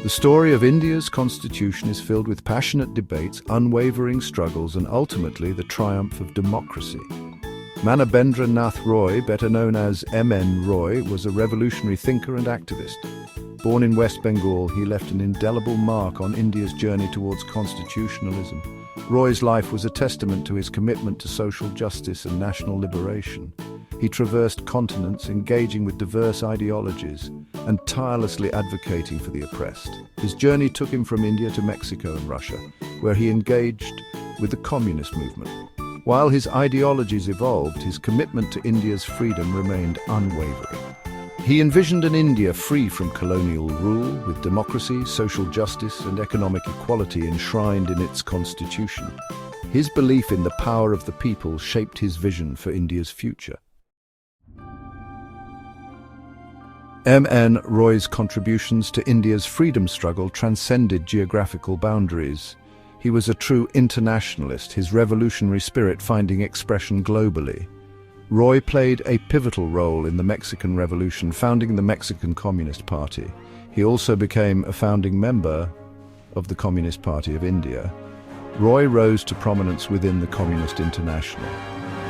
The story of India's constitution is filled with passionate debates, unwavering struggles, and ultimately the triumph of democracy. Manabendra Nath Roy, better known as M.N. Roy, was a revolutionary thinker and activist. Born in West Bengal, he left an indelible mark on India's journey towards constitutionalism. Roy's life was a testament to his commitment to social justice and national liberation. He traversed continents, engaging with diverse ideologies and tirelessly advocating for the oppressed. His journey took him from India to Mexico and Russia, where he engaged with the communist movement. While his ideologies evolved, his commitment to India's freedom remained unwavering. He envisioned an India free from colonial rule, with democracy, social justice, and economic equality enshrined in its constitution. His belief in the power of the people shaped his vision for India's future. M.N. Roy's contributions to India's freedom struggle transcended geographical boundaries. He was a true internationalist, his revolutionary spirit finding expression globally. Roy played a pivotal role in the Mexican Revolution, founding the Mexican Communist Party. He also became a founding member of the Communist Party of India. Roy rose to prominence within the Communist International.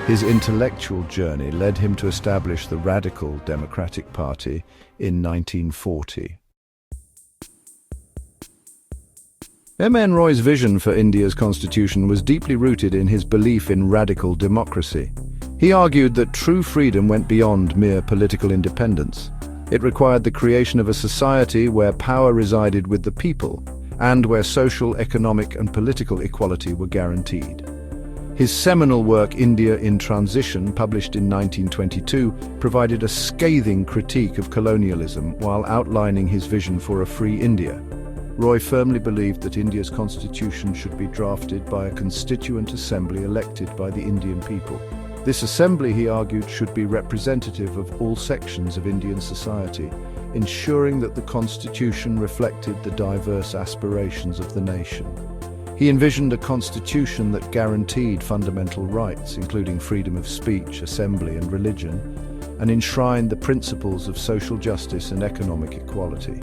His intellectual journey led him to establish the Radical Democratic Party in 1940. M.N. Roy's vision for India's constitution was deeply rooted in his belief in radical democracy. He argued that true freedom went beyond mere political independence. It required the creation of a society where power resided with the people, and where social, economic, and political equality were guaranteed. His seminal work, India in Transition, published in 1922, provided a scathing critique of colonialism while outlining his vision for a free India. Roy firmly believed that India's constitution should be drafted by a constituent assembly elected by the Indian people. This assembly, he argued, should be representative of all sections of Indian society, ensuring that the constitution reflected the diverse aspirations of the nation. He envisioned a constitution that guaranteed fundamental rights, including freedom of speech, assembly, and religion, and enshrined the principles of social justice and economic equality.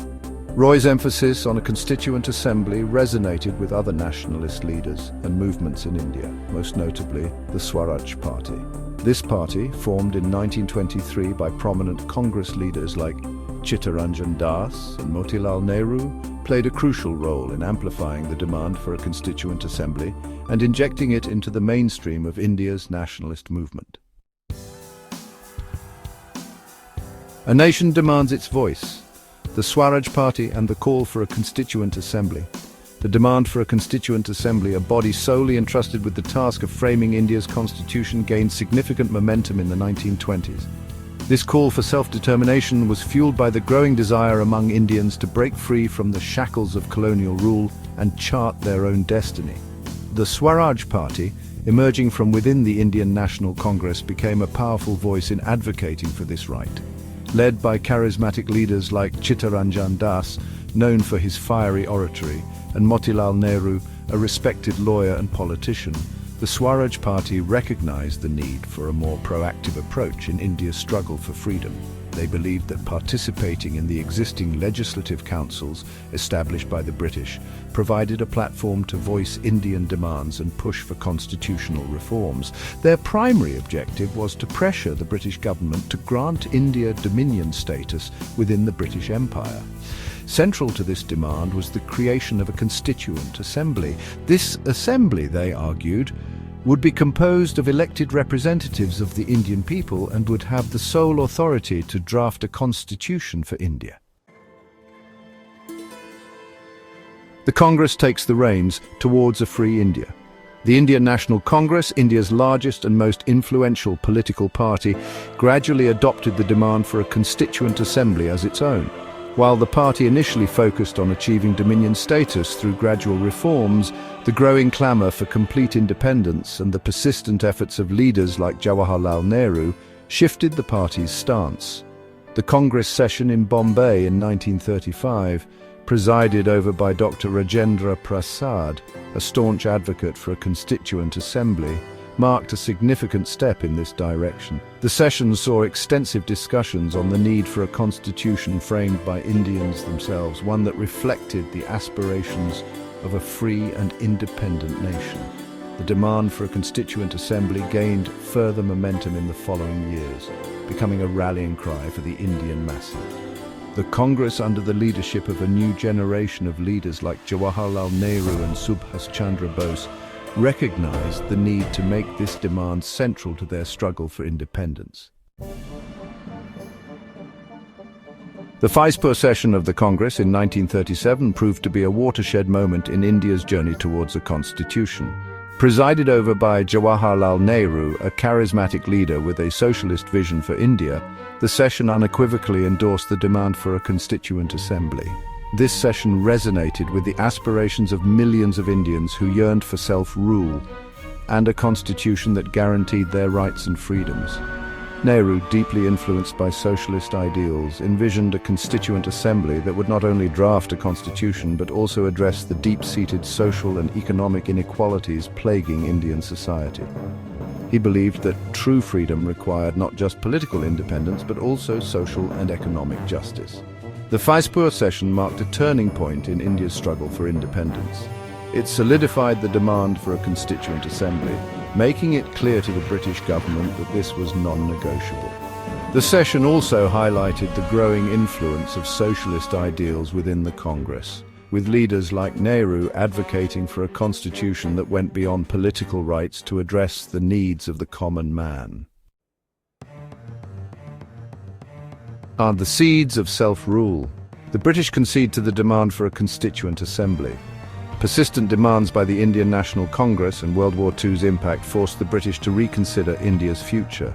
Roy's emphasis on a constituent assembly resonated with other nationalist leaders and movements in India, most notably the Swaraj Party. This party, formed in 1923 by prominent Congress leaders like Chittaranjan Das and Motilal Nehru, played a crucial role in amplifying the demand for a constituent assembly and injecting it into the mainstream of India's nationalist movement. A nation demands its voice. The Swaraj Party and the call for a constituent assembly. The demand for a constituent assembly, a body solely entrusted with the task of framing India's constitution, gained significant momentum in the 1920s. This call for self-determination was fueled by the growing desire among Indians to break free from the shackles of colonial rule and chart their own destiny. The Swaraj Party, emerging from within the Indian National Congress, became a powerful voice in advocating for this right. Led by charismatic leaders like Chittaranjan Das, known for his fiery oratory, and Motilal Nehru, a respected lawyer and politician, the Swaraj Party recognized the need for a more proactive approach in India's struggle for freedom. They believed that participating in the existing legislative councils established by the British provided a platform to voice Indian demands and push for constitutional reforms. Their primary objective was to pressure the British government to grant India dominion status within the British Empire. Central to this demand was the creation of a constituent assembly. This assembly, they argued, would be composed of elected representatives of the Indian people and would have the sole authority to draft a constitution for India. The Congress takes the reins towards a free India. The Indian National Congress, India's largest and most influential political party, gradually adopted the demand for a constituent assembly as its own. While the party initially focused on achieving dominion status through gradual reforms, the growing clamour for complete independence and the persistent efforts of leaders like Jawaharlal Nehru shifted the party's stance. The Congress session in Bombay in 1935, presided over by Dr. Rajendra Prasad, a staunch advocate for a constituent assembly, marked a significant step in this direction. The session saw extensive discussions on the need for a constitution framed by Indians themselves, one that reflected the aspirations of a free and independent nation. The demand for a constituent assembly gained further momentum in the following years, becoming a rallying cry for the Indian masses. The Congress, under the leadership of a new generation of leaders like Jawaharlal Nehru and Subhas Chandra Bose, recognized the need to make this demand central to their struggle for independence. The Firespur session of the Congress in 1937 proved to be a watershed moment in India's journey towards a constitution. Presided over by Jawaharlal Nehru, a charismatic leader with a socialist vision for India, the session unequivocally endorsed the demand for a constituent assembly. This session resonated with the aspirations of millions of Indians who yearned for self-rule and a constitution that guaranteed their rights and freedoms. Nehru, deeply influenced by socialist ideals, envisioned a constituent assembly that would not only draft a constitution but also address the deep-seated social and economic inequalities plaguing Indian society. He believed that true freedom required not just political independence but also social and economic justice. The Firespur session marked a turning point in India's struggle for independence. It solidified the demand for a constituent assembly, making it clear to the British government that this was non-negotiable. The session also highlighted the growing influence of socialist ideals within the Congress, with leaders like Nehru advocating for a constitution that went beyond political rights to address the needs of the common man. The seeds of self-rule. The British conceded to the demand for a constituent assembly. Persistent demands by the Indian National Congress and World War II's impact forced the British to reconsider India's future.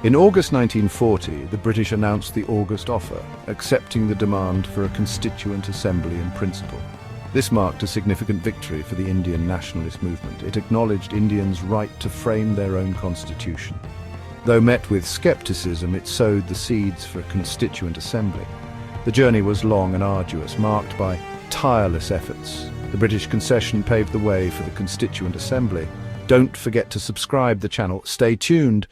In August 1940, the British announced the August Offer, accepting the demand for a constituent assembly in principle. This marked a significant victory for the Indian nationalist movement. It acknowledged Indians' right to frame their own constitution. Though met with skepticism, it sowed the seeds for a constituent assembly. The journey was long and arduous, marked by tireless efforts. The British concession paved the way for the Constituent Assembly. Don't forget to subscribe the channel. Stay tuned.